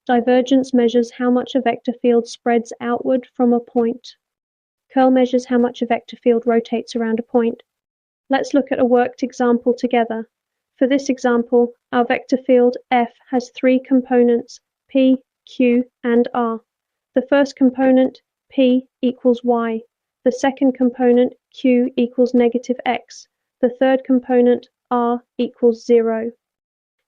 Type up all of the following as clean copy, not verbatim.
Divergence measures how much a vector field spreads outward from a point. Curl measures how much a vector field rotates around a point. Let's look at a worked example together. For this example, our vector field F has three components, P, Q, and R. The first component, P, equals Y. The second component, Q, equals negative X. The third component, R, equals 0.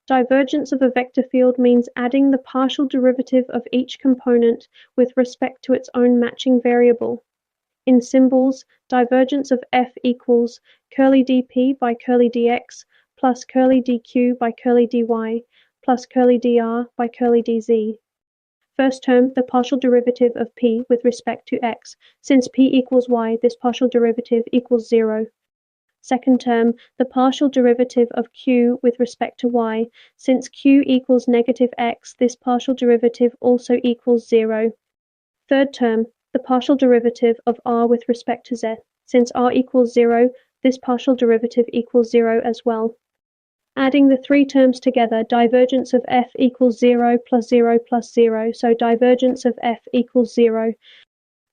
Divergence of a vector field means adding the partial derivative of each component with respect to its own matching variable. In symbols, divergence of F equals curly dP by curly dx plus curly dQ by curly dy plus curly dr by curly dz. First term, the partial derivative of P with respect to x. Since P equals y, this partial derivative equals 0. Second term, the partial derivative of Q with respect to y. Since Q equals negative x, this partial derivative also equals 0. Third term, the partial derivative of r with respect to z. Since r equals 0, this partial derivative equals 0 as well. Adding the three terms together, divergence of f equals 0 plus 0 plus 0, so divergence of f equals 0.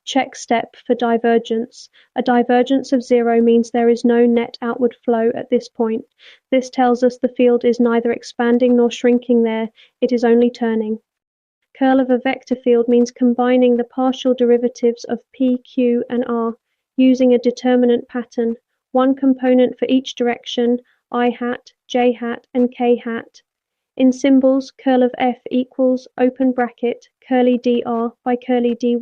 Check step for divergence. A divergence of 0 means there is no net outward flow at this point. This tells us the field is neither expanding nor shrinking there, it is only turning. Curl of a vector field means combining the partial derivatives of P, Q, and R using a determinant pattern, one component for each direction, I hat, j hat, and k hat. In symbols, curl of F equals, open bracket, curly dr by curly dy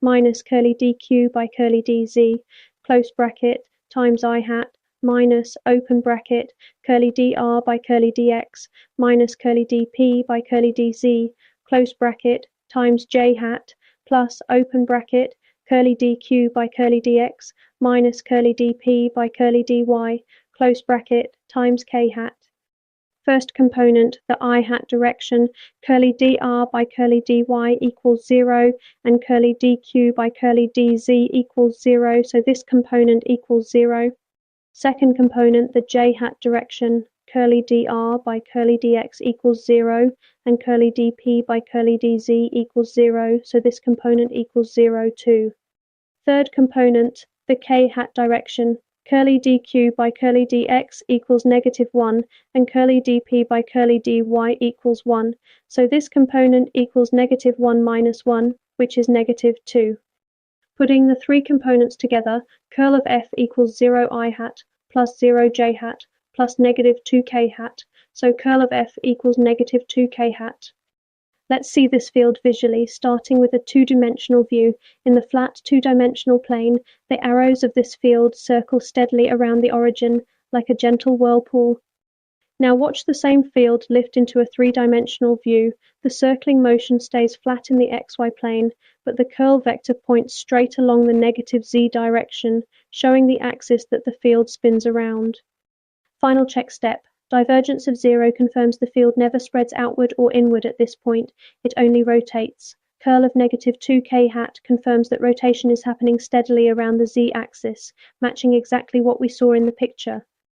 minus curly dq by curly dz, close bracket, times I hat, minus, open bracket, curly dr by curly dx minus curly dp by curly dz, close bracket, times j hat, plus, open bracket, curly dq by curly dx minus curly dp by curly dy, close bracket, times k hat. First component, the I hat direction, curly dr by curly dy equals 0 and curly dq by curly dz equals 0, so this component equals 0. Second component, the j hat direction, curly dr by curly dx equals 0 and curly dp by curly dz equals 0, so this component equals 0 too. Third component, the k hat direction, curly dq by curly dx equals negative 1 and curly dp by curly dy equals 1, so this component equals negative 1 minus 1, which is negative 2. Putting the three components together, curl of f equals 0 I hat plus 0 j hat plus negative 2k hat, so curl of f equals negative 2k hat. Let's see this field visually, starting with a two-dimensional view. In the flat two-dimensional plane, the arrows of this field circle steadily around the origin, like a gentle whirlpool. Now watch the same field lift into a three-dimensional view. The circling motion stays flat in the xy plane, but the curl vector points straight along the negative z direction, showing the axis that the field spins around. Final check step. Divergence of 0 confirms the field never spreads outward or inward at this point, it only rotates. Curl of negative 2k hat confirms that rotation is happening steadily around the z-axis, matching exactly what we saw in the picture.